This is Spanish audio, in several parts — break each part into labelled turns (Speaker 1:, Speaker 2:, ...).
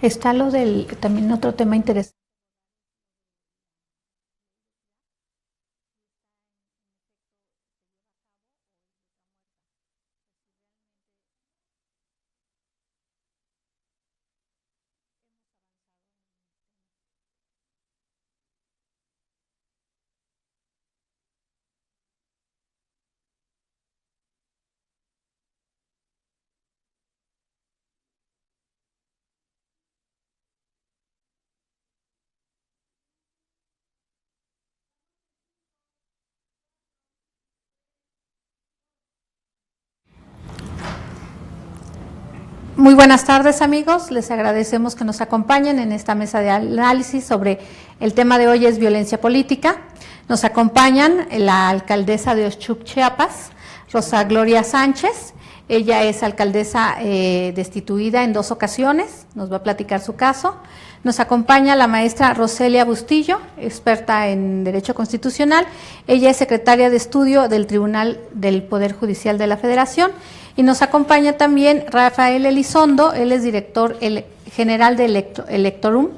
Speaker 1: Está lo del, también otro tema interesante. Muy buenas tardes, amigos. Les agradecemos que nos acompañen en esta mesa de análisis sobre el tema de hoy es violencia política. Nos acompañan la alcaldesa de Oxchuc, Chiapas, Rosa Gloria Sánchez. Ella es alcaldesa destituida en 2 ocasiones, nos va a platicar su caso. Nos acompaña la maestra Roselia Bustillo, experta en Derecho Constitucional. Ella es secretaria de estudio del Tribunal del Poder Judicial de la Federación. Y nos acompaña también Rafael Elizondo, él es director general de Electorum,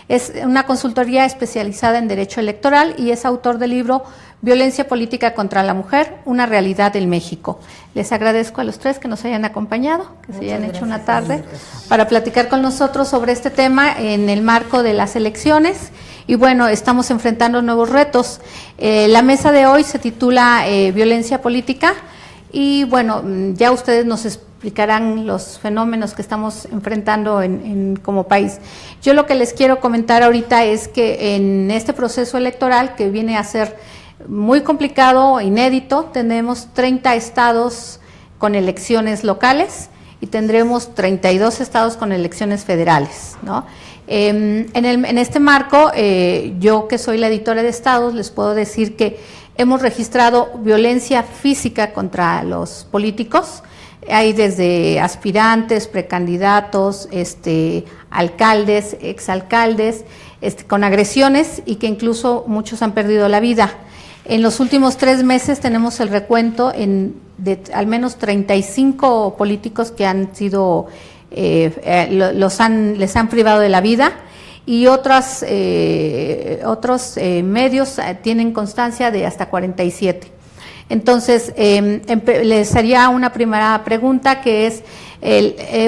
Speaker 1: es una consultoría especializada en Derecho Electoral y es autor del libro Violencia Política contra la Mujer, una realidad en México. Les agradezco a los 3 que nos hayan acompañado, que se hayan hecho una tarde para platicar con nosotros sobre este tema en el marco de las elecciones. Y bueno, estamos enfrentando nuevos retos. La mesa de hoy se titula Violencia Política. Y bueno, ya ustedes nos explicarán los fenómenos que estamos enfrentando como país. Yo lo que les quiero comentar ahorita es que en este proceso electoral, que viene a ser muy complicado, inédito, tenemos 30 estados con elecciones locales y tendremos 32 estados con elecciones federales, ¿no? En este marco, yo que soy la editora de estados, les puedo decir que hemos registrado violencia física contra los políticos. Hay desde aspirantes, precandidatos, alcaldes, exalcaldes, con agresiones y que incluso muchos han perdido la vida. En los últimos 3 meses tenemos el recuento de al menos 35 políticos que han sido, les han privado de la vida. Y otros medios tienen constancia de hasta 47. Entonces, les haría una primera pregunta que es,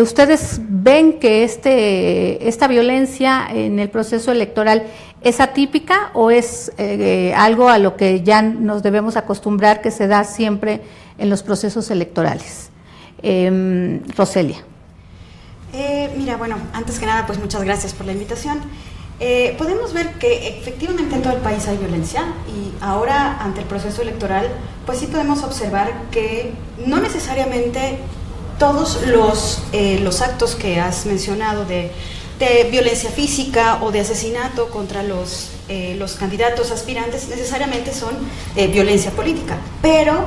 Speaker 1: ¿ustedes ven que esta violencia en el proceso electoral es atípica o es algo a lo que ya nos debemos acostumbrar que se da siempre en los procesos electorales? Roselia.
Speaker 2: Mira, bueno, antes que nada, pues muchas gracias por la invitación. Podemos ver que efectivamente en todo el país hay violencia y ahora ante el proceso electoral, pues sí podemos observar que no necesariamente todos los actos que has mencionado de violencia física o de asesinato contra los candidatos aspirantes necesariamente son violencia política, pero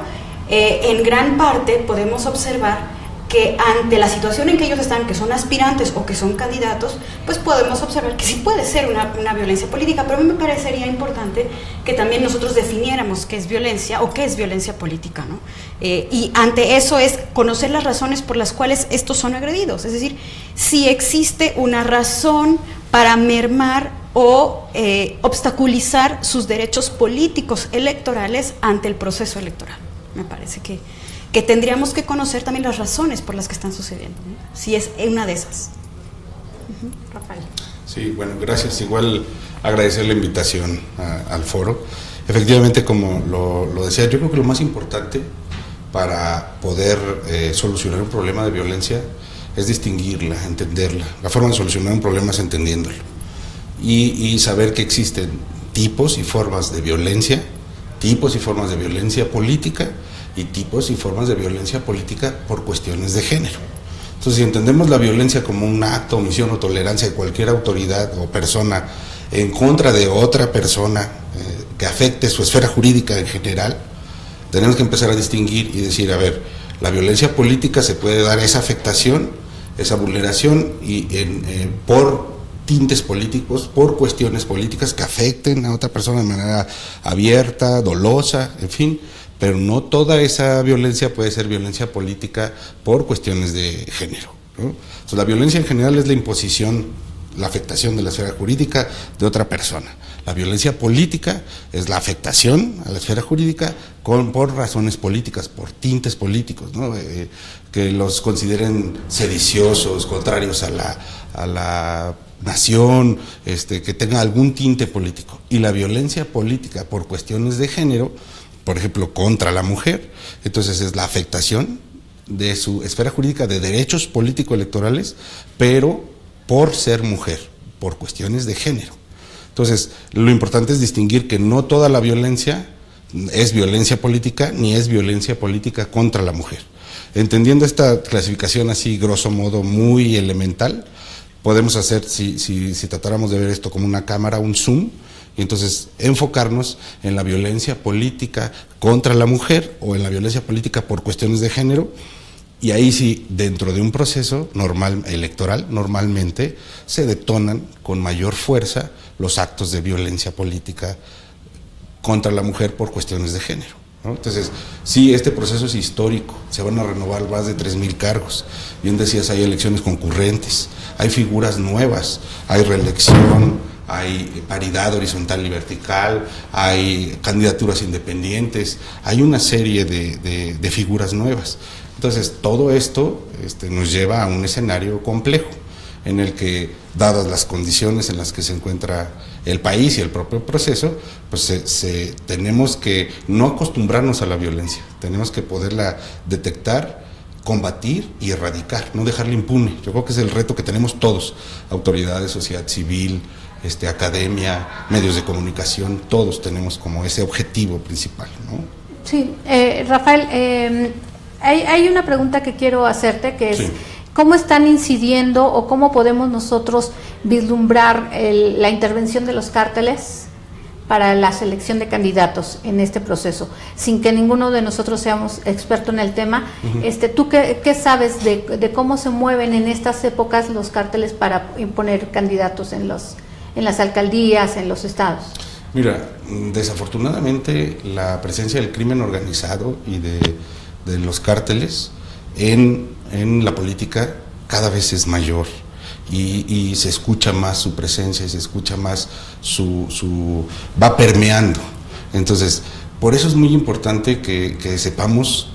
Speaker 2: en gran parte podemos observar que ante la situación en que ellos están, que son aspirantes o que son candidatos, pues podemos observar que sí puede ser una violencia política, pero a mí me parecería importante que también nosotros definiéramos qué es violencia o qué es violencia política, ¿no? Y ante eso es conocer las razones por las cuales estos son agredidos, es decir, si existe una razón para mermar o obstaculizar sus derechos políticos electorales ante el proceso electoral. Me parece que tendríamos que conocer también las razones por las que están sucediendo, ¿no? Si es una de esas. Rafael.
Speaker 3: Sí, bueno, gracias. Igual agradecer la invitación al foro. Efectivamente, como lo decía, yo creo que lo más importante para poder solucionar un problema de violencia es distinguirla, entenderla. La forma de solucionar un problema es entendiéndolo y saber que existen tipos y formas de violencia política y tipos y formas de violencia política por cuestiones de género. Entonces, si entendemos la violencia como un acto, omisión o tolerancia de cualquier autoridad o persona en contra de otra persona que afecte su esfera jurídica en general, tenemos que empezar a distinguir y decir, a ver, la violencia política se puede dar esa afectación, esa vulneración por tintes políticos, por cuestiones políticas que afecten a otra persona de manera abierta, dolosa, en fin, pero no toda esa violencia puede ser violencia política por cuestiones de género. ¿no? Entonces, la violencia en general es la imposición, la afectación de la esfera jurídica de otra persona. La violencia política es la afectación a la esfera jurídica por razones políticas, por tintes políticos, ¿no? Que los consideren sediciosos, contrarios a la nación, que tenga algún tinte político. Y la violencia política por cuestiones de género, por ejemplo, contra la mujer, entonces es la afectación de su esfera jurídica de derechos político-electorales, pero por ser mujer, por cuestiones de género. Entonces, lo importante es distinguir que no toda la violencia es violencia política, ni es violencia política contra la mujer. Entendiendo esta clasificación así, grosso modo, muy elemental, podemos hacer, si tratáramos de ver esto como una cámara, un zoom, y entonces enfocarnos en la violencia política contra la mujer o en la violencia política por cuestiones de género. Y ahí sí, dentro de un proceso electoral, normalmente se detonan con mayor fuerza los actos de violencia política contra la mujer por cuestiones de género, ¿no? Entonces, sí, este proceso es histórico, se van a renovar más de 3,000 cargos. Bien decías, hay elecciones concurrentes, hay figuras nuevas, hay reelección, hay paridad horizontal y vertical, hay candidaturas independientes, hay una serie de figuras nuevas. Entonces, todo esto nos lleva a un escenario complejo, en el que, dadas las condiciones en las que se encuentra el país y el propio proceso, pues tenemos que no acostumbrarnos a la violencia, tenemos que poderla detectar, combatir y erradicar, no dejarla impune. Yo creo que es el reto que tenemos todos, autoridades, sociedad civil, academia, medios de comunicación, todos tenemos como ese objetivo principal, ¿no?
Speaker 1: Sí, Rafael, hay una pregunta que quiero hacerte, que es, sí, ¿cómo están incidiendo o cómo podemos nosotros vislumbrar la intervención de los cárteles para la selección de candidatos en este proceso, sin que ninguno de nosotros seamos experto en el tema? Uh-huh. ¿Tú qué sabes de cómo se mueven en estas épocas los cárteles para imponer candidatos en las alcaldías, en los estados?
Speaker 3: Mira, desafortunadamente la presencia del crimen organizado y de los cárteles en la política cada vez es mayor y se escucha más su presencia y se escucha más va permeando. Entonces, por eso es muy importante que sepamos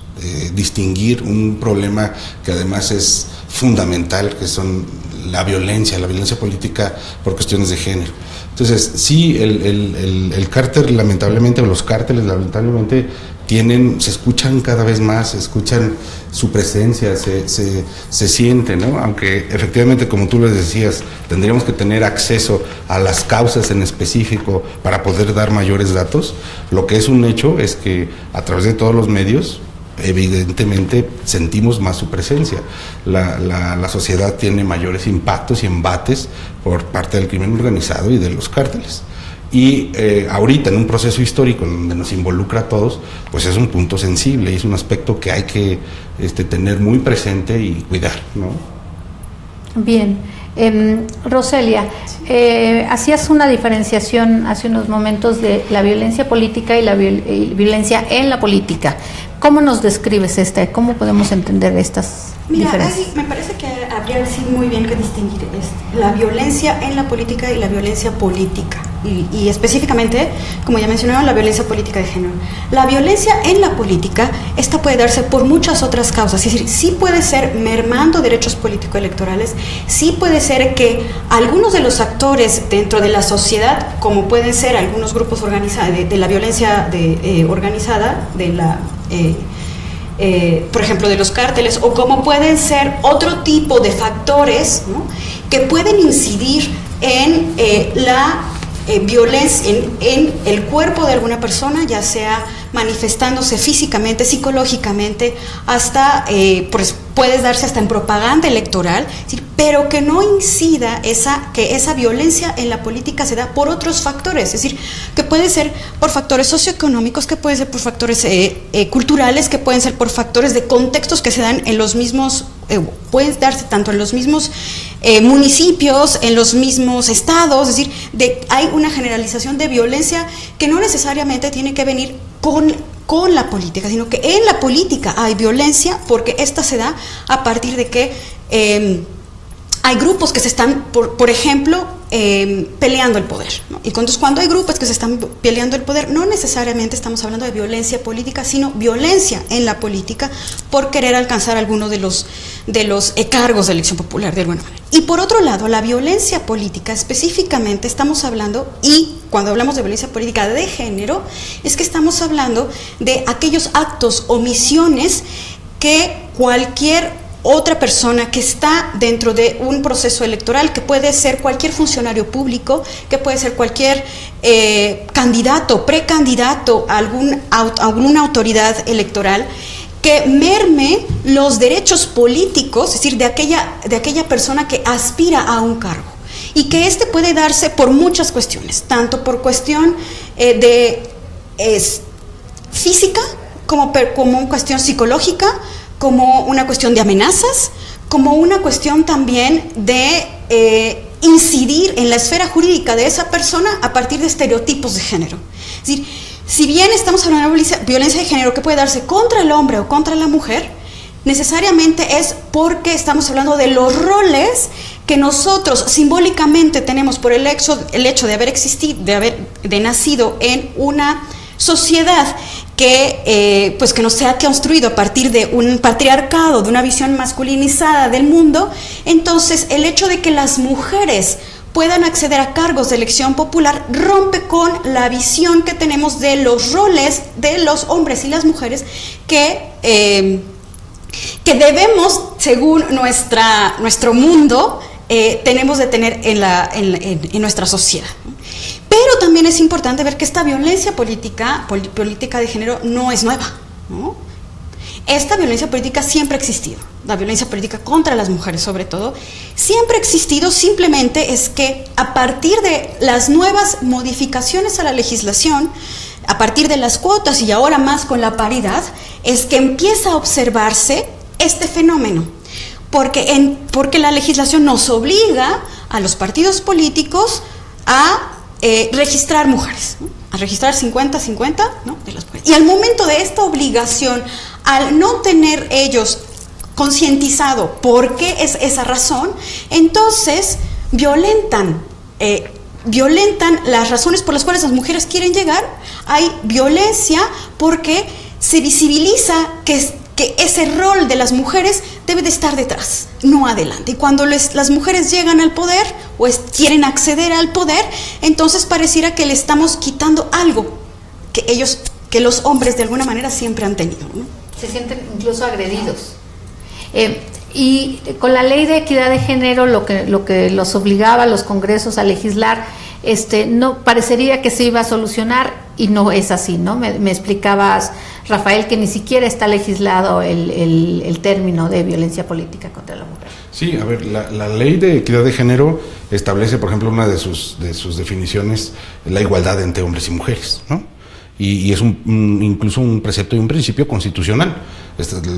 Speaker 3: distinguir un problema que además es fundamental, que son la violencia política por cuestiones de género. Entonces, sí, el cártel lamentablemente, o los cárteles lamentablemente se escuchan cada vez más, se escuchan su presencia, se siente, ¿no? Aunque efectivamente, como tú les decías, tendríamos que tener acceso a las causas en específico para poder dar mayores datos. Lo que es un hecho es que a través de todos los medios, evidentemente sentimos más su presencia. La sociedad tiene mayores impactos y embates por parte del crimen organizado y de los cárteles. Y ahorita, en un proceso histórico donde nos involucra a todos, pues es un punto sensible y es un aspecto que hay que tener muy presente y cuidar, ¿no?
Speaker 1: Bien. Roselia, hacías una diferenciación hace unos momentos de la violencia política y la violencia en la política. ¿Cómo nos describes cómo podemos entender estas diferencias?
Speaker 2: Me parece que habría sí muy bien que distinguir la violencia en la política y la violencia política. Y específicamente, como ya mencionaron, la violencia política de género. La violencia en la política, esta puede darse por muchas otras causas. Es decir, sí puede ser mermando derechos político-electorales, sí puede ser que algunos de los actores dentro de la sociedad, como pueden ser algunos grupos organizados de la violencia organizada, por ejemplo, de los cárteles, o como pueden ser otro tipo de factores, ¿no?, que pueden incidir en la violencia en el cuerpo de alguna persona, ya sea manifestándose físicamente, psicológicamente, hasta pues puede darse hasta en propaganda electoral, pero que no incida que esa violencia en la política se da por otros factores, es decir, que puede ser por factores socioeconómicos, que puede ser por factores culturales, que pueden ser por factores de contextos que se dan en los mismos, pueden darse tanto en los mismos municipios, en los mismos estados, es decir, hay una generalización de violencia que no necesariamente tiene que venir con la política, sino que en la política hay violencia porque esta se da a partir de que hay grupos que se están, por ejemplo, peleando el poder, ¿no? Y entonces cuando hay grupos que se están peleando el poder, no necesariamente estamos hablando de violencia política, sino violencia en la política por querer alcanzar alguno de los cargos de elección popular de alguna manera. Y por otro lado, la violencia política específicamente estamos hablando, y cuando hablamos de violencia política de género, es que estamos hablando de aquellos actos, omisiones que cualquier otra persona que está dentro de un proceso electoral, que puede ser cualquier funcionario público, que puede ser cualquier candidato, precandidato a alguna autoridad electoral, que merme los derechos políticos, es decir, de aquella persona que aspira a un cargo. Y que puede darse por muchas cuestiones, tanto por cuestión física, como cuestión psicológica, como una cuestión de amenazas, como una cuestión también de incidir en la esfera jurídica de esa persona a partir de estereotipos de género. Es decir, si bien estamos hablando de violencia de género que puede darse contra el hombre o contra la mujer, necesariamente es porque estamos hablando de los roles que nosotros simbólicamente tenemos por el hecho de haber existido, de nacido en una sociedad que nos se ha construido a partir de un patriarcado, de una visión masculinizada del mundo. Entonces, el hecho de que las mujeres puedan acceder a cargos de elección popular rompe con la visión que tenemos de los roles de los hombres y las mujeres que debemos, según nuestro mundo, tenemos de tener en nuestra sociedad. Pero también es importante ver que esta violencia política de género no es nueva, ¿no? Esta violencia política siempre ha existido, la violencia política contra las mujeres sobre todo, siempre ha existido, simplemente es que a partir de las nuevas modificaciones a la legislación, a partir de las cuotas y ahora más con la paridad, es que empieza a observarse este fenómeno, porque la legislación nos obliga a los partidos políticos a registrar mujeres, ¿no? A registrar 50-50, ¿no? De las mujeres. Y al momento de esta obligación, al no tener ellos concientizado por qué es esa razón, entonces violentan las razones por las cuales las mujeres quieren llegar. Hay violencia porque se visibiliza que ese rol de las mujeres debe de estar detrás, no adelante. Y cuando las mujeres llegan al poder o quieren acceder al poder, entonces pareciera que le estamos quitando algo que los hombres de alguna manera siempre han tenido, ¿no?
Speaker 1: Se sienten incluso agredidos. Y con la ley de equidad de género, lo que los obligaba a los congresos a legislar, no parecería que se iba a solucionar, y no es así, ¿no? Me explicabas, Rafael, que ni siquiera está legislado el término de violencia política contra la mujer.
Speaker 3: Sí, a ver, la ley de equidad de género establece, por ejemplo, una de sus definiciones, la igualdad entre hombres y mujeres, ¿no? Y es incluso un precepto y un principio constitucional.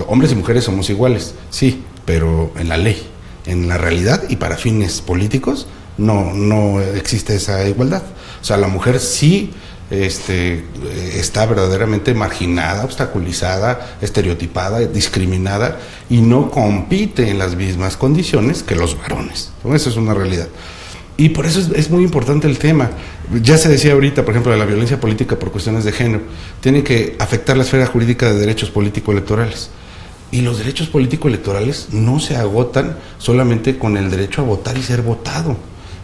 Speaker 3: Hombres y mujeres somos iguales, sí, pero en la ley, en la realidad y para fines políticos no existe esa igualdad. O sea, la mujer sí está verdaderamente marginada, obstaculizada, estereotipada, discriminada, y no compite en las mismas condiciones que los varones. Eso es una realidad. Y por eso es muy importante el tema. Ya se decía ahorita, por ejemplo, de la violencia política por cuestiones de género. Tiene que afectar la esfera jurídica de derechos político-electorales. Y los derechos político-electorales no se agotan solamente con el derecho a votar y ser votado.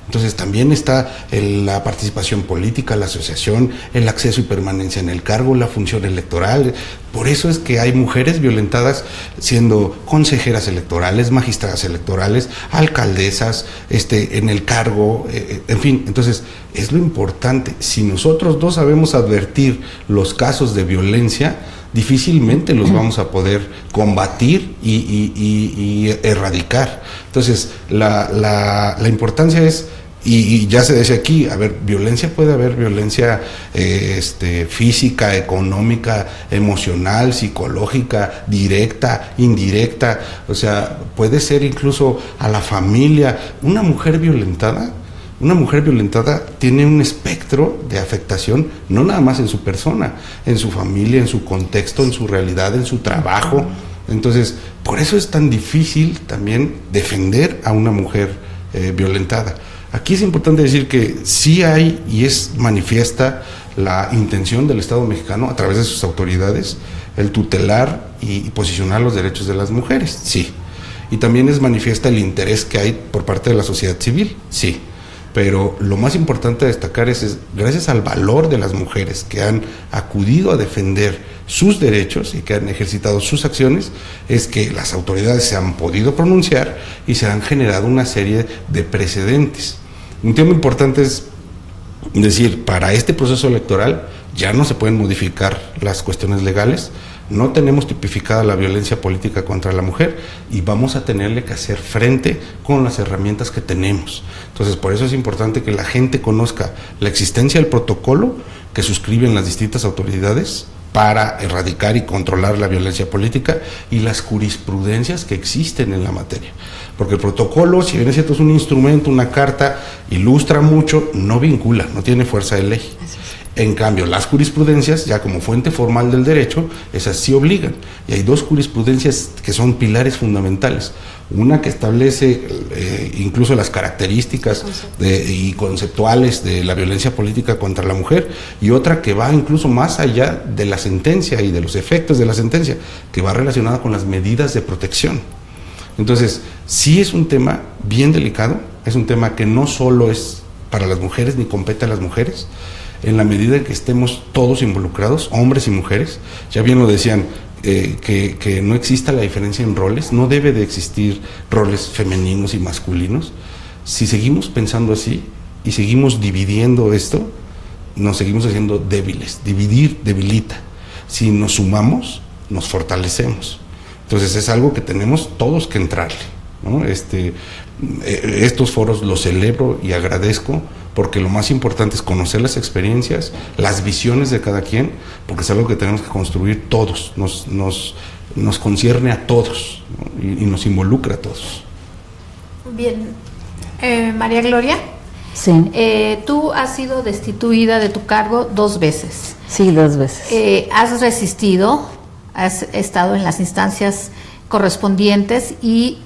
Speaker 3: Entonces también está la participación política, la asociación, el acceso y permanencia en el cargo, la función electoral. Por eso es que hay mujeres violentadas siendo consejeras electorales, magistradas electorales, alcaldesas, en el cargo, en fin. Entonces es lo importante. Si nosotros no sabemos advertir los casos de violencia, difícilmente los vamos a poder combatir y erradicar. Entonces la importancia es, y ya se dice aquí, a ver, puede haber violencia física, económica, emocional, psicológica, directa, indirecta, o sea, puede ser incluso a la familia. Una mujer violentada tiene un espectro espectro de afectación, no nada más en su persona, en su familia, en su contexto, en su realidad, en su trabajo. Entonces, por eso es tan difícil también defender a una mujer violentada. Aquí es importante decir que sí hay y es manifiesta la intención del Estado mexicano a través de sus autoridades el tutelar y posicionar los derechos de las mujeres, sí. Y también es manifiesta el interés que hay por parte de la sociedad civil, sí. Pero lo más importante a destacar es gracias al valor de las mujeres que han acudido a defender sus derechos y que han ejercitado sus acciones, es que las autoridades se han podido pronunciar y se han generado una serie de precedentes. Un tema importante es decir, para este proceso electoral ya no se pueden modificar las cuestiones legales, no tenemos tipificada la violencia política contra la mujer y vamos a tenerle que hacer frente con las herramientas que tenemos. Entonces, por eso es importante que la gente conozca la existencia del protocolo que suscriben las distintas autoridades para erradicar y controlar la violencia política y las jurisprudencias que existen en la materia. Porque el protocolo, si bien es cierto, es un instrumento, una carta, ilustra mucho, no vincula, no tiene fuerza de ley. En cambio, las jurisprudencias, ya como fuente formal del derecho, esas sí obligan. Y hay dos jurisprudencias que son pilares fundamentales. Una que establece incluso las características y conceptuales de la violencia política contra la mujer, y otra que va incluso más allá de la sentencia y de los efectos de la sentencia, que va relacionada con las medidas de protección. Entonces, sí es un tema bien delicado, es un tema que no solo es para las mujeres ni compete a las mujeres, en la medida en que estemos todos involucrados, hombres y mujeres. Ya bien lo decían, que no exista la diferencia en roles, no debe de existir roles femeninos y masculinos. Si seguimos pensando así y seguimos dividiendo esto, nos seguimos haciendo débiles. Dividir debilita. Si nos sumamos, nos fortalecemos. Entonces es algo que tenemos todos que entrarle, ¿no? Estos foros los celebro y agradezco, porque lo más importante es conocer las experiencias, las visiones de cada quien, porque es algo que tenemos que construir todos, nos concierne a todos, ¿no? y nos involucra a todos.
Speaker 1: Bien, María Gloria,
Speaker 4: sí.
Speaker 1: Tú has sido destituida de tu cargo 2 veces.
Speaker 4: Sí, 2 veces.
Speaker 1: Has resistido, has estado en las instancias correspondientes y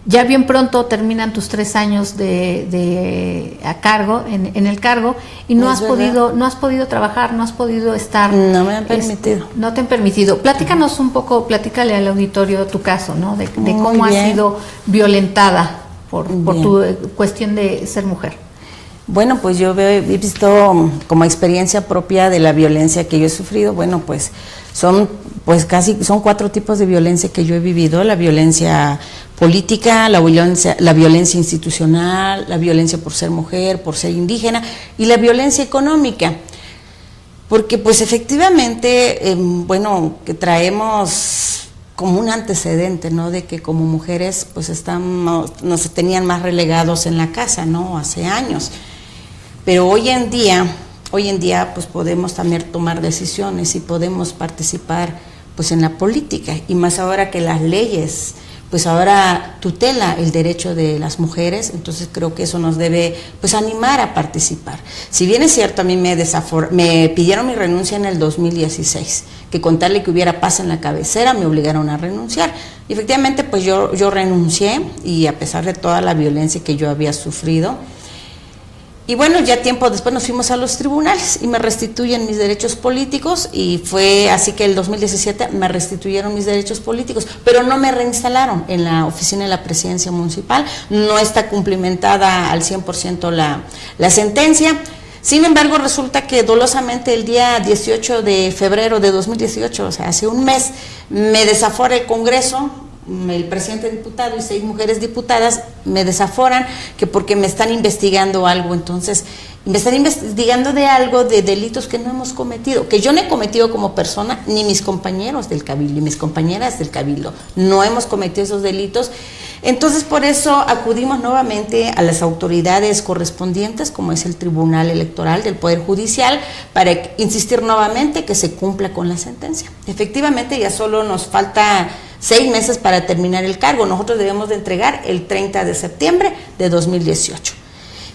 Speaker 1: ya bien pronto terminan tus 3 años a cargo, en el cargo, y no has podido trabajar, no has podido estar.
Speaker 4: No me han permitido.
Speaker 1: No te han permitido. Platícanos un poco, platícale al auditorio tu caso, ¿no? De cómo has sido violentada por tu cuestión de ser mujer.
Speaker 4: Bueno, pues yo he visto como experiencia propia de la violencia que yo he sufrido. Bueno, pues son 4 tipos de violencia que yo he vivido: la violencia política, la violencia institucional, la violencia por ser mujer, por ser indígena, y la violencia económica. Porque pues efectivamente, que traemos como un antecedente, ¿no? De que como mujeres pues nos tenían más relegados en la casa, ¿no? Hace años. Pero hoy en día pues podemos también tomar decisiones y podemos participar pues en la política, y más ahora que las leyes pues ahora tutela el derecho de las mujeres. Entonces creo que eso nos debe pues animar a participar. Si bien es cierto, a mí me pidieron mi renuncia en el 2016, que con tal de que hubiera paz en la cabecera me obligaron a renunciar. Y efectivamente pues yo renuncié, y a pesar de toda la violencia que yo había sufrido. Y bueno, ya tiempo después nos fuimos a los tribunales y me restituyen mis derechos políticos, y fue así que el 2017 me restituyeron mis derechos políticos, pero no me reinstalaron en la oficina de la presidencia municipal. No está cumplimentada al 100% la sentencia. Sin embargo, resulta que dolosamente el día 18 de febrero de 2018, o sea, hace un mes, me desafora el Congreso. El presidente diputado y 6 mujeres diputadas me desaforan que porque me están investigando algo. Entonces me están investigando de algo, de delitos que no hemos cometido, que yo no he cometido como persona, ni mis compañeros del Cabildo, ni mis compañeras del Cabildo, no hemos cometido esos delitos. Entonces por eso acudimos nuevamente a las autoridades correspondientes, como es el Tribunal Electoral del Poder Judicial, para insistir nuevamente que se cumpla con la sentencia. Efectivamente ya solo nos falta 6 meses para terminar el cargo. Nosotros debemos de entregar el 30 de septiembre de 2018.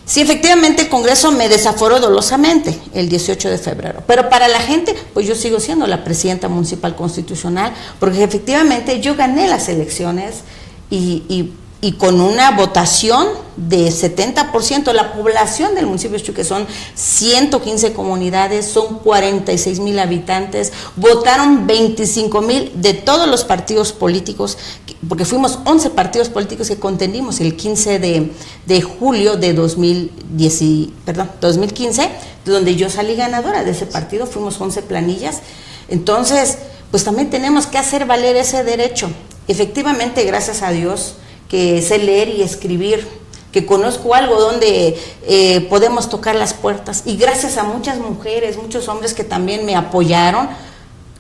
Speaker 4: Sí, efectivamente el Congreso me desaforó dolosamente el 18 de febrero, pero para la gente, pues yo sigo siendo la presidenta municipal constitucional, porque efectivamente yo gané las elecciones y con una votación de 70%, la población del municipio de Xuque, son 115 comunidades, son 46,000 habitantes, votaron 25,000 de todos los partidos políticos, porque fuimos 11 partidos políticos que contendimos el 15 de julio de 2015, donde yo salí ganadora de ese partido, fuimos 11 planillas. Entonces, pues también tenemos que hacer valer ese derecho. Efectivamente, gracias a Dios, que sé leer y escribir, que conozco algo donde podemos tocar las puertas, y gracias a muchas mujeres, muchos hombres que también me apoyaron,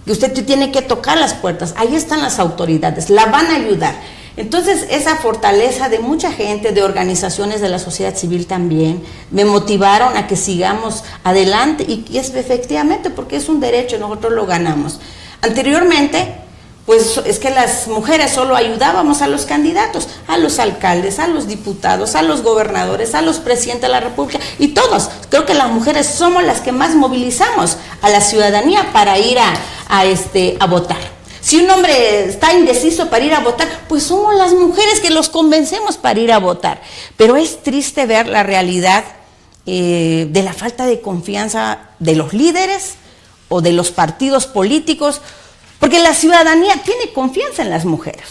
Speaker 4: que usted tiene que tocar las puertas, ahí están las autoridades, la van a ayudar. Entonces esa fortaleza de mucha gente, de organizaciones de la sociedad civil también, me motivaron a que sigamos adelante, y es efectivamente porque es un derecho, nosotros lo ganamos. Anteriormente, pues es que las mujeres solo ayudábamos a los candidatos, a los alcaldes, a los diputados, a los gobernadores, a los presidentes de la República, y todos. Creo que las mujeres somos las que más movilizamos a la ciudadanía para ir a votar. Si un hombre está indeciso para ir a votar, pues somos las mujeres que los convencemos para ir a votar. Pero es triste ver la realidad de la falta de confianza de los líderes o de los partidos políticos, porque la ciudadanía tiene confianza en las mujeres.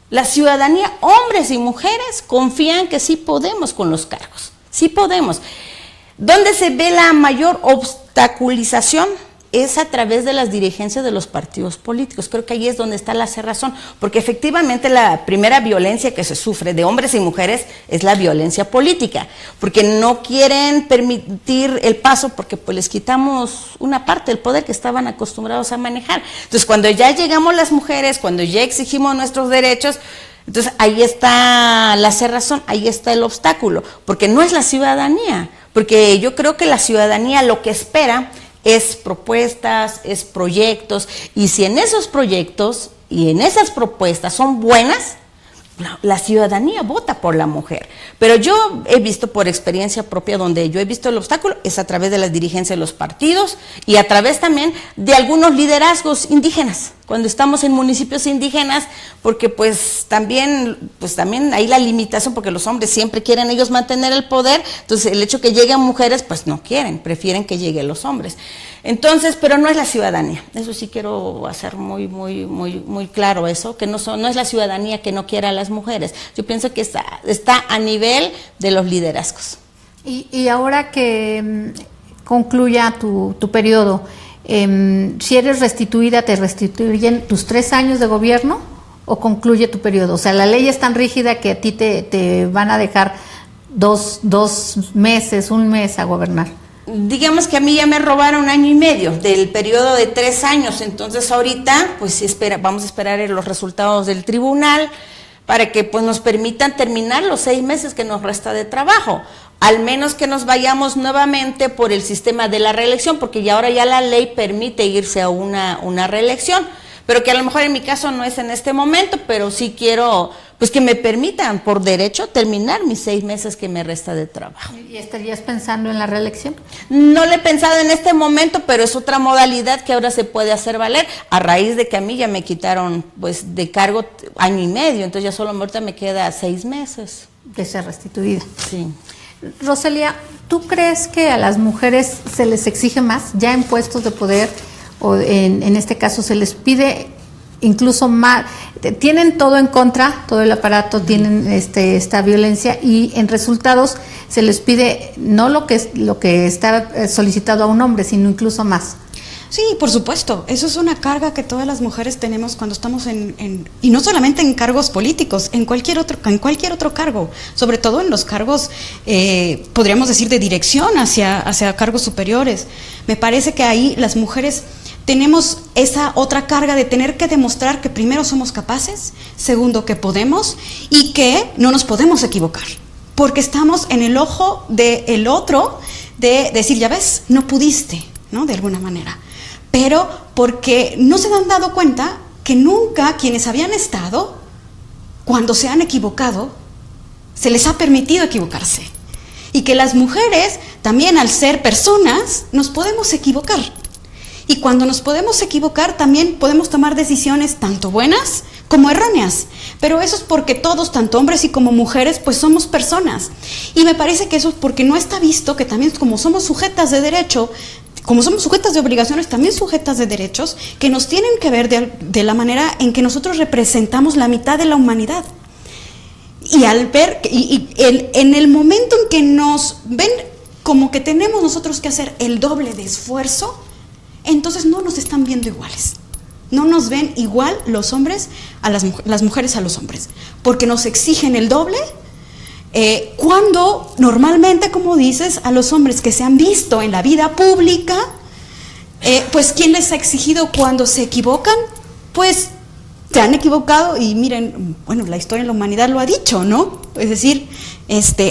Speaker 4: La ciudadanía, hombres y mujeres, confían que sí podemos con los cargos, sí podemos. ¿Dónde se ve la mayor obstaculización? Es a través de las dirigencias de los partidos políticos. Creo que ahí es donde está la cerrazón, porque efectivamente la primera violencia que se sufre de hombres y mujeres es la violencia política, porque no quieren permitir el paso, porque pues les quitamos una parte del poder que estaban acostumbrados a manejar. Entonces, cuando ya llegamos las mujeres, cuando ya exigimos nuestros derechos, entonces ahí está la cerrazón, ahí está el obstáculo, porque no es la ciudadanía, porque yo creo que la ciudadanía lo que espera es propuestas, es proyectos, y si en esos proyectos y en esas propuestas son buenas, la ciudadanía vota por la mujer. Pero yo he visto por experiencia propia, donde yo he visto el obstáculo es a través de las dirigencias de los partidos y a través también de algunos liderazgos indígenas, cuando estamos en municipios indígenas, porque pues también hay la limitación, porque los hombres siempre quieren ellos mantener el poder, entonces el hecho que lleguen mujeres pues no quieren, prefieren que lleguen los hombres. Entonces, pero no es la ciudadanía, eso sí quiero hacer muy claro eso, que no es la ciudadanía que no quiera a las mujeres. Yo pienso que está a nivel de los liderazgos.
Speaker 1: Y ahora que concluya tu periodo, si eres restituida, ¿te restituyen tus 3 años de gobierno o concluye tu periodo? O sea, la ley es tan rígida que a ti te van a dejar 2 meses, 1 mes a gobernar.
Speaker 4: Digamos que a mí ya me robaron 1 año y medio del periodo de 3 años, entonces ahorita pues vamos a esperar los resultados del tribunal para que pues nos permitan terminar los 6 meses que nos resta de trabajo, al menos que nos vayamos nuevamente por el sistema de la reelección, porque ya ahora ya la ley permite irse a una reelección, pero que a lo mejor en mi caso no es en este momento, pero sí quiero pues que me permitan por derecho terminar mis 6 meses que me resta de trabajo.
Speaker 1: ¿Y estarías pensando en la reelección?
Speaker 4: No le he pensado en este momento, pero es otra modalidad que ahora se puede hacer valer, a raíz de que a mí ya me quitaron pues de cargo 1 año y medio, entonces ya solo ahorita me queda 6 meses.
Speaker 1: De ser restituida.
Speaker 4: Sí.
Speaker 1: Rosalía, ¿tú crees que a las mujeres se les exige más ya en puestos de poder, o en este caso se les pide incluso más? Tienen todo en contra, todo el aparato, tienen esta violencia, y en resultados se les pide no lo que está solicitado a un hombre, sino incluso más.
Speaker 2: Sí, por supuesto, eso es una carga que todas las mujeres tenemos cuando estamos y no solamente en cargos políticos, en cualquier otro cargo, sobre todo en los cargos, podríamos decir, de dirección hacia cargos superiores. Me parece que ahí las mujeres tenemos esa otra carga de tener que demostrar que primero somos capaces, segundo que podemos y que no nos podemos equivocar, porque estamos en el ojo del otro de decir, ya ves, no pudiste, ¿no? De alguna manera. Pero porque no se han dado cuenta que nunca quienes habían estado, cuando se han equivocado, se les ha permitido equivocarse. y que las mujeres también, al ser personas, nos podemos equivocar. Y cuando nos podemos equivocar, también podemos tomar decisiones tanto buenas como erróneas. Pero eso es porque todos, tanto hombres y como mujeres, pues somos personas. Y me parece que eso es porque no está visto que también, como somos sujetas de derecho, como somos sujetas de obligaciones, también sujetas de derechos, que nos tienen que ver de la manera en que nosotros representamos la mitad de la humanidad. Y al ver, en el momento en que nos ven como que tenemos nosotros que hacer el doble de esfuerzo, entonces no nos están viendo iguales. No nos ven igual los hombres a las mujeres a los hombres, porque nos exigen el doble, cuando normalmente, como dices, a los hombres que se han visto en la vida pública, pues ¿quién les ha exigido cuando se equivocan? Pues se han equivocado y miren, bueno, la historia de la humanidad lo ha dicho, ¿no? Es decir,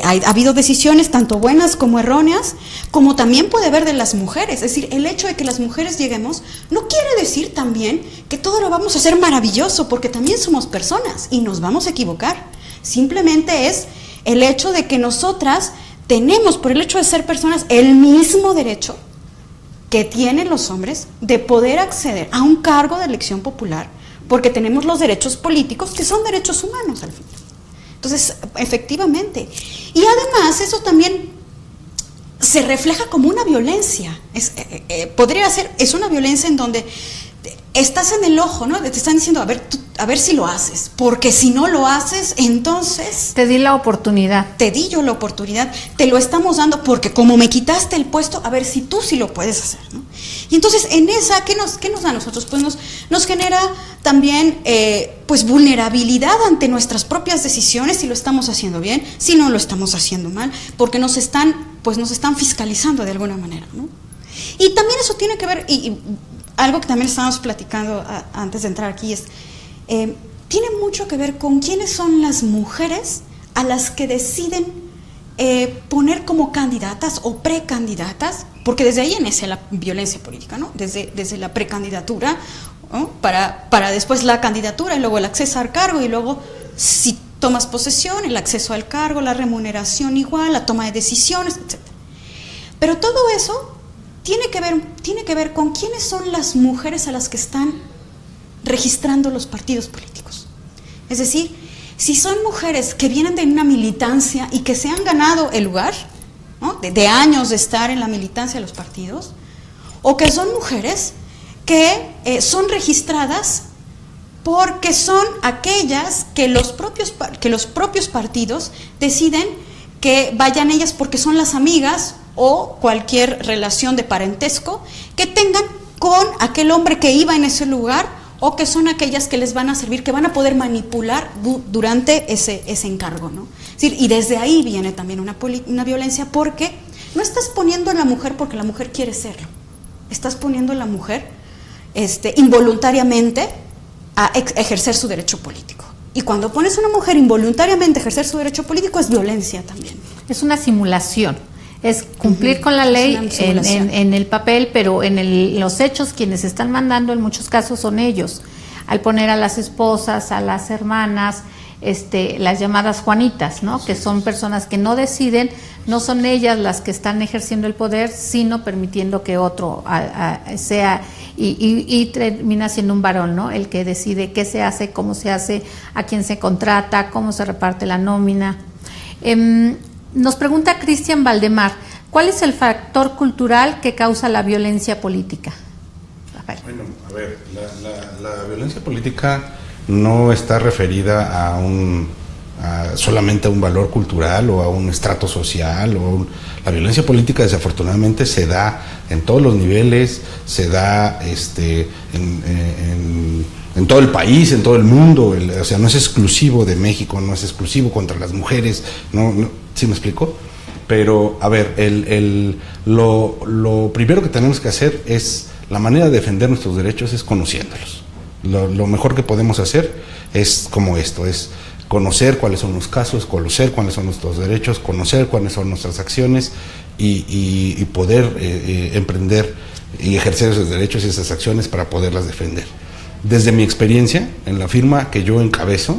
Speaker 2: ha habido decisiones tanto buenas como erróneas, como también puede haber de las mujeres. Es decir, el hecho de que las mujeres lleguemos no quiere decir también que todo lo vamos a hacer maravilloso, porque también somos personas y nos vamos a equivocar. Simplemente es el hecho de que nosotras tenemos, por el hecho de ser personas, el mismo derecho que tienen los hombres de poder acceder a un cargo de elección popular, porque tenemos los derechos políticos, que son derechos humanos al final. Entonces, efectivamente. Y además, eso también se refleja como una violencia. Podría ser, es una violencia en donde estás en el ojo, ¿no? Te están diciendo, a ver si lo haces, porque si no lo haces, entonces...
Speaker 1: Te di la oportunidad.
Speaker 2: Te di yo la oportunidad, te lo estamos dando, porque como me quitaste el puesto, a ver si tú sí lo puedes hacer, ¿no? Y entonces, en esa, ¿qué nos da a nosotros? Pues nos genera también, pues, vulnerabilidad ante nuestras propias decisiones, si lo estamos haciendo bien, si no lo estamos haciendo mal, porque nos están fiscalizando de alguna manera, ¿no? Y también eso tiene que ver, y algo que también estábamos platicando antes de entrar aquí, tiene mucho que ver con quiénes son las mujeres a las que deciden poner como candidatas o precandidatas, porque desde ahí inicia la violencia política, ¿no? Desde la precandidatura, ¿no? para después la candidatura y luego el acceso al cargo, y luego, si tomas posesión, el acceso al cargo, la remuneración igual, la toma de decisiones, etc. Pero todo eso tiene que ver con quiénes son las mujeres a las que están registrando los partidos políticos. Es decir, si son mujeres que vienen de una militancia y que se han ganado el lugar, ¿no? de años de estar en la militancia de los partidos, o que son mujeres que son registradas porque son aquellas que los propios partidos deciden que vayan ellas porque son las amigas o cualquier relación de parentesco que tengan con aquel hombre que iba en ese lugar, o que son aquellas que les van a servir, que van a poder manipular durante ese encargo, ¿no? Es decir, y desde ahí viene también una violencia, porque no estás poniendo a la mujer porque la mujer quiere serlo, estás poniendo a la mujer involuntariamente a ejercer su derecho político. Y cuando pones a una mujer involuntariamente a ejercer su derecho político, es violencia también.
Speaker 1: Es una simulación. Es cumplir con la ley en el papel, pero en los hechos quienes están mandando en muchos casos son ellos. Al poner a las esposas, a las hermanas, las llamadas Juanitas, ¿no? Que son personas que no deciden, no son ellas las que están ejerciendo el poder, sino permitiendo que otro sea, y termina siendo un varón, ¿no? El que decide qué se hace, cómo se hace, a quién se contrata, cómo se reparte la nómina. Nos pregunta Cristian Valdemar, ¿cuál es el factor cultural que causa la violencia política? Rafael.
Speaker 3: Bueno, a ver, la violencia política no está referida solamente a un valor cultural o a un estrato social. La violencia política, desafortunadamente, se da en todos los niveles, se da en todo el país, en todo el mundo. O sea, no es exclusivo de México, no es exclusivo contra las mujeres, no, ¿sí me explico? Pero, a ver, lo primero que tenemos que hacer es, la manera de defender nuestros derechos es conociéndolos. Lo mejor que podemos hacer es como esto, es conocer cuáles son los casos, conocer cuáles son nuestros derechos, conocer cuáles son nuestras acciones y poder emprender y ejercer esos derechos y esas acciones para poderlas defender. Desde mi experiencia en la firma que yo encabezo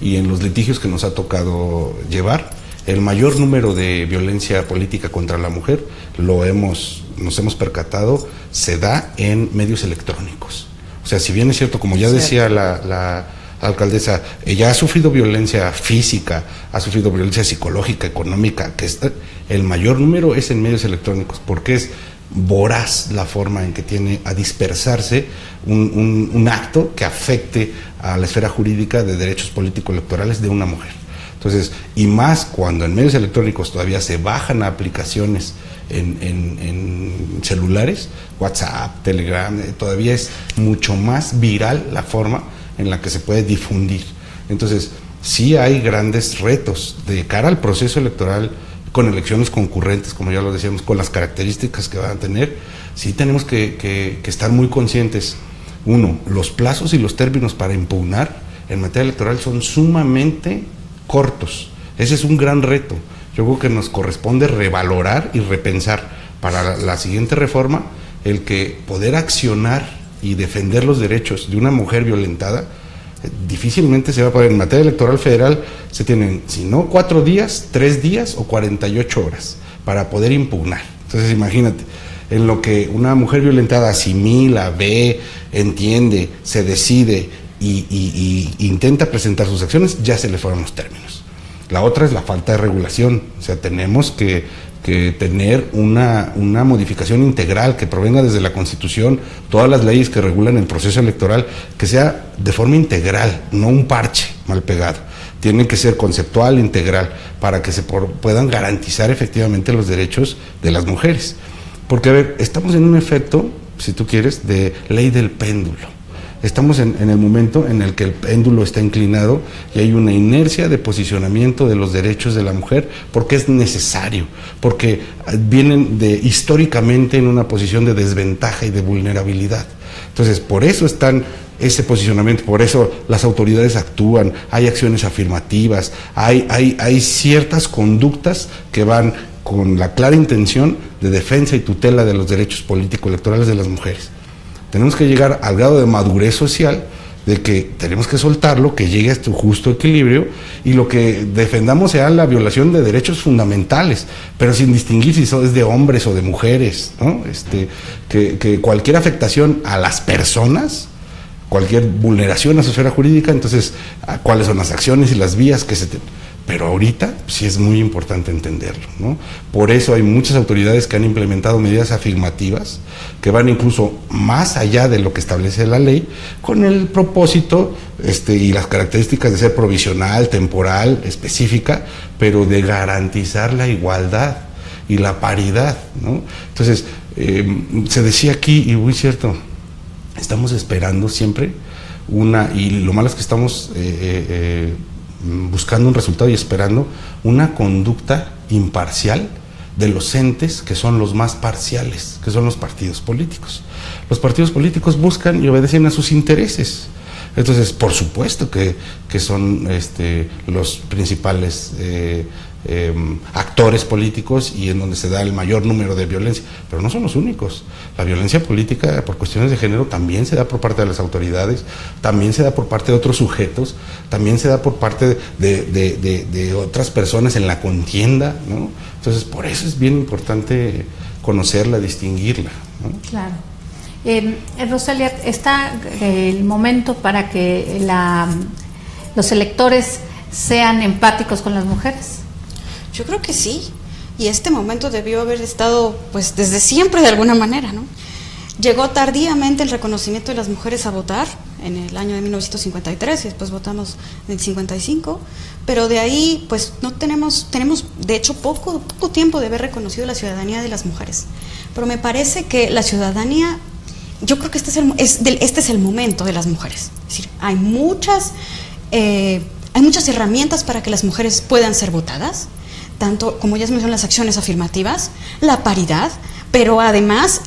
Speaker 3: y en los litigios que nos ha tocado llevar, el mayor número de violencia política contra la mujer, nos hemos percatado, se da en medios electrónicos. O sea, si bien es cierto, como ya decía la alcaldesa, ella ha sufrido violencia física, ha sufrido violencia psicológica, económica, el mayor número es en medios electrónicos, porque es voraz la forma en que tiene a dispersarse un acto que afecte a la esfera jurídica de derechos político-electorales de una mujer. Entonces, y más cuando en medios electrónicos todavía se bajan aplicaciones en celulares, WhatsApp, Telegram, todavía es mucho más viral la forma en la que se puede difundir. Entonces, sí hay grandes retos de cara al proceso electoral, con elecciones concurrentes, como ya lo decíamos, con las características que van a tener. Sí tenemos que estar muy conscientes. Uno, los plazos y los términos para impugnar en materia electoral son sumamente cortos. Ese es un gran reto. Yo creo que nos corresponde revalorar y repensar para la siguiente reforma el que poder accionar y defender los derechos de una mujer violentada difícilmente se va a poder. En materia electoral federal se tienen, si no 4 días, 3 días o 48 horas para poder impugnar. Entonces imagínate, en lo que una mujer violentada asimila, ve, entiende, se decide y intenta presentar sus acciones, ya se le fueron los términos. La otra es la falta de regulación. O sea, tenemos que tener una modificación integral que provenga desde la Constitución, todas las leyes que regulan el proceso electoral, que sea de forma integral, no un parche mal pegado. Tiene que ser conceptual, integral, para que se puedan garantizar efectivamente los derechos de las mujeres. Porque, a ver, estamos en un efecto, si tú quieres, de ley del péndulo. Estamos en el momento en el que el péndulo está inclinado y hay una inercia de posicionamiento de los derechos de la mujer porque es necesario, porque vienen históricamente en una posición de desventaja y de vulnerabilidad. Entonces, por eso están ese posicionamiento, por eso las autoridades actúan, hay acciones afirmativas, hay ciertas conductas que van con la clara intención de defensa y tutela de los derechos político-electorales de las mujeres. Tenemos que llegar al grado de madurez social de que tenemos que soltarlo, que llegue a su justo equilibrio y lo que defendamos sea la violación de derechos fundamentales, pero sin distinguir si eso es de hombres o de mujeres, ¿no? Que cualquier afectación a las personas, cualquier vulneración a su esfera jurídica, entonces, ¿cuáles son las acciones y las vías que se Pero ahorita sí es muy importante entenderlo, ¿no? Por eso hay muchas autoridades que han implementado medidas afirmativas que van incluso más allá de lo que establece la ley, con el propósito y las características de ser provisional, temporal, específica, pero de garantizar la igualdad y la paridad, ¿no? Entonces, se decía aquí, y muy cierto, estamos esperando siempre y lo malo es que estamos buscando un resultado y esperando una conducta imparcial de los entes que son los más parciales, que son los partidos políticos. Los partidos políticos buscan y obedecen a sus intereses. Entonces, por supuesto que son los principales actores políticos y en donde se da el mayor número de violencia, pero no son los únicos. La violencia política por cuestiones de género también se da por parte de las autoridades, también se da por parte de otros sujetos, también se da por parte de otras personas en la contienda, ¿no? Entonces, por eso es bien importante conocerla, distinguirla, ¿no?
Speaker 1: Claro. Rosalia, ¿está el momento para que los electores sean empáticos con las mujeres?
Speaker 2: Yo creo que sí, y este momento debió haber estado pues desde siempre de alguna manera, ¿no? Llegó tardíamente el reconocimiento de las mujeres a votar en el año de 1953 y después votamos en el 55, pero de ahí pues no tenemos de hecho poco tiempo de haber reconocido la ciudadanía de las mujeres, pero me parece que la ciudadanía, yo creo que este es el momento de las mujeres. Es decir, hay muchas herramientas para que las mujeres puedan ser votadas, tanto como ya se mencionan las acciones afirmativas, la paridad, pero además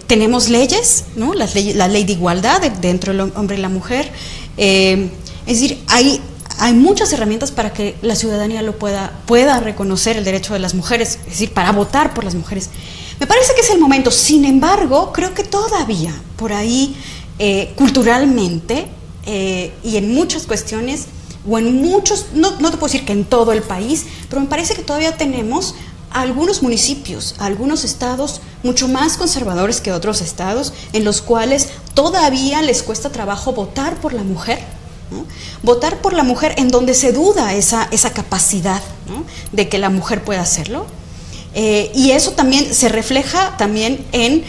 Speaker 2: tenemos leyes, ¿no? La ley de igualdad dentro del hombre y la mujer. Es decir, hay muchas herramientas para que la ciudadanía pueda reconocer el derecho de las mujeres, es decir, para votar por las mujeres. Me parece que es el momento. Sin embargo, creo que todavía por ahí culturalmente y en muchas cuestiones o en muchos, no te puedo decir que en todo el país, pero me parece que todavía tenemos algunos municipios, algunos estados mucho más conservadores que otros estados, en los cuales todavía les cuesta trabajo votar por la mujer, ¿no? Votar por la mujer en donde se duda esa capacidad, ¿no?, de que la mujer pueda hacerlo. Y eso también se refleja también en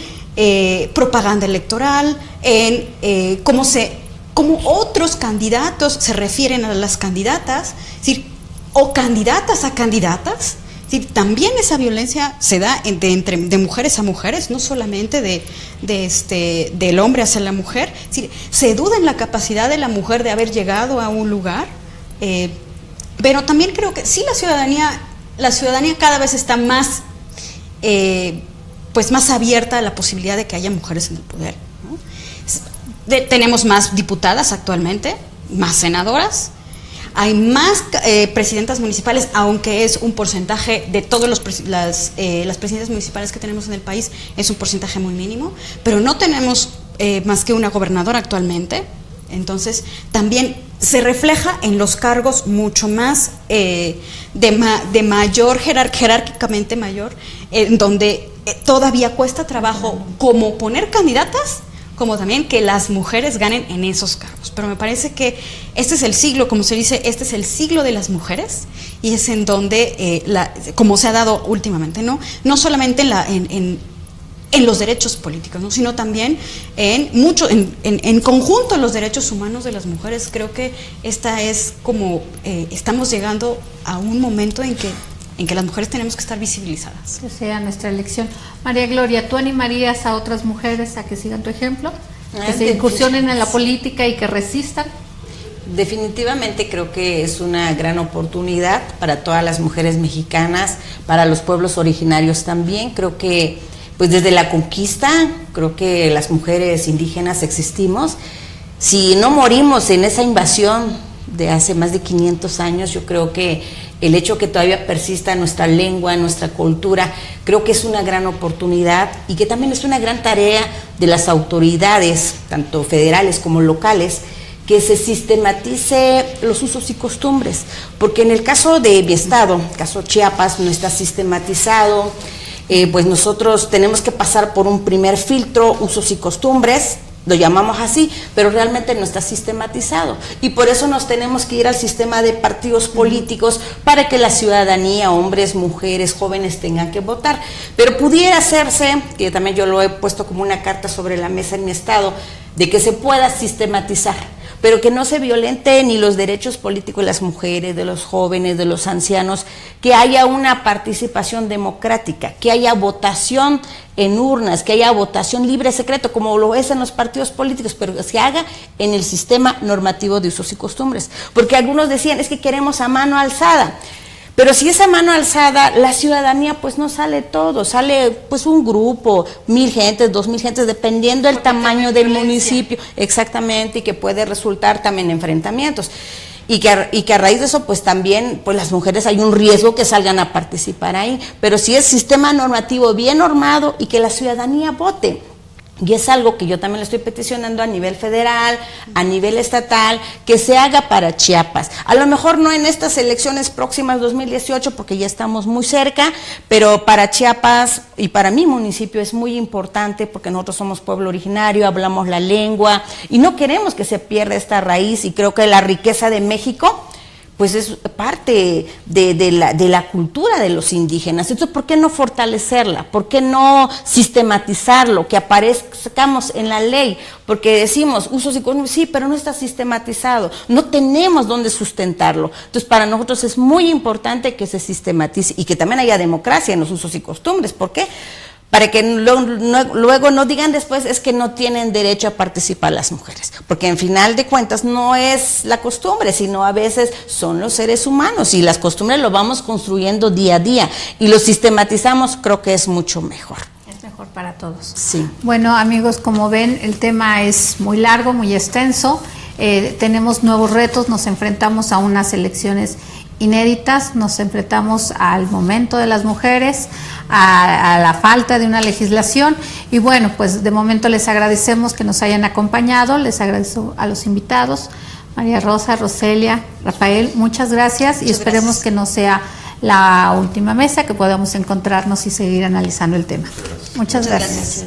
Speaker 2: propaganda electoral, en cómo otros candidatos se refieren a las candidatas, es decir, o candidatas a candidatas. Es decir, también esa violencia se da de mujeres a mujeres, no solamente del hombre hacia la mujer. Es decir, se duda en la capacidad de la mujer de haber llegado a un lugar, pero también creo que sí, la ciudadanía cada vez está más, más abierta a la posibilidad de que haya mujeres en el poder, ¿no? Tenemos más diputadas actualmente, más senadoras, hay más presidentas municipales, aunque es un porcentaje de todas las presidentas municipales que tenemos en el país, es un porcentaje muy mínimo, pero no tenemos más que una gobernadora actualmente. Entonces también se refleja en los cargos mucho más de mayor, jerárquicamente mayor, en donde todavía cuesta trabajo como poner candidatas, como también que las mujeres ganen en esos cargos. Pero me parece que este es el siglo, como se dice, este es el siglo de las mujeres, y es en donde, como se ha dado últimamente, no solamente en los derechos políticos, ¿no?, sino también en conjunto los derechos humanos de las mujeres. Creo que esta es como estamos llegando a un momento en que las mujeres tenemos que estar visibilizadas.
Speaker 1: Que sea nuestra elección. María Gloria, ¿tú animarías a otras mujeres a que sigan tu ejemplo? Que se incursionen en la política y que resistan.
Speaker 4: Definitivamente creo que es una gran oportunidad para todas las mujeres mexicanas, para los pueblos originarios también. Creo que pues desde la conquista, creo que las mujeres indígenas existimos. Si no morimos en esa invasión de hace más de 500 años, yo creo que el hecho que todavía persista nuestra lengua, nuestra cultura, creo que es una gran oportunidad, y que también es una gran tarea de las autoridades, tanto federales como locales, que se sistematice los usos y costumbres, porque en el caso de mi estado, el caso Chiapas, no está sistematizado. Pues nosotros tenemos que pasar por un primer filtro, usos y costumbres, lo llamamos así, pero realmente no está sistematizado, y por eso nos tenemos que ir al sistema de partidos políticos para que la ciudadanía, hombres, mujeres, jóvenes, tengan que votar. Pero pudiera hacerse, que también yo lo he puesto como una carta sobre la mesa en mi estado, de que se pueda sistematizar, pero que no se violente ni los derechos políticos de las mujeres, de los jóvenes, de los ancianos, que haya una participación democrática, que haya votación en urnas, que haya votación libre, secreto, como lo es en los partidos políticos, pero que se haga en el sistema normativo de usos y costumbres. Porque algunos decían, es que queremos a mano alzada. Pero si esa mano alzada, la ciudadanía pues no sale todo, sale pues un grupo, 1,000 gentes, 2,000 gentes, dependiendo del tamaño del municipio, exactamente, y que puede resultar también enfrentamientos. Y que a raíz de eso pues también pues las mujeres hay un riesgo que salgan a participar ahí, pero si es sistema normativo bien normado y que la ciudadanía vote. Y es algo que yo también le estoy peticionando a nivel federal, a nivel estatal, que se haga para Chiapas. A lo mejor no en estas elecciones próximas 2018, porque ya estamos muy cerca, pero para Chiapas y para mi municipio es muy importante, porque nosotros somos pueblo originario, hablamos la lengua y no queremos que se pierda esta raíz, y creo que la riqueza de México pues es parte de la cultura de los indígenas. Entonces, ¿por qué no fortalecerla? ¿Por qué no sistematizarlo? Que aparezcamos en la ley, porque decimos usos y costumbres, sí, pero no está sistematizado, no tenemos dónde sustentarlo. Entonces, para nosotros es muy importante que se sistematice y que también haya democracia en los usos y costumbres. ¿Por qué? Para que luego no digan después es que no tienen derecho a participar las mujeres, porque en final de cuentas no es la costumbre, sino a veces son los seres humanos, y las costumbres lo vamos construyendo día a día, y lo sistematizamos, creo que es mucho mejor.
Speaker 1: Es mejor para todos.
Speaker 4: Sí.
Speaker 1: Bueno, amigos, como ven, el tema es muy largo, muy extenso, tenemos nuevos retos, nos enfrentamos a unas elecciones inéditas, nos enfrentamos al momento de las mujeres, a la falta de una legislación, y bueno, pues de momento les agradecemos que nos hayan acompañado, les agradezco a los invitados, María Rosa, Roselia, Rafael, muchas gracias y esperemos que no sea la última mesa, que podamos encontrarnos y seguir analizando el tema. Muchas gracias.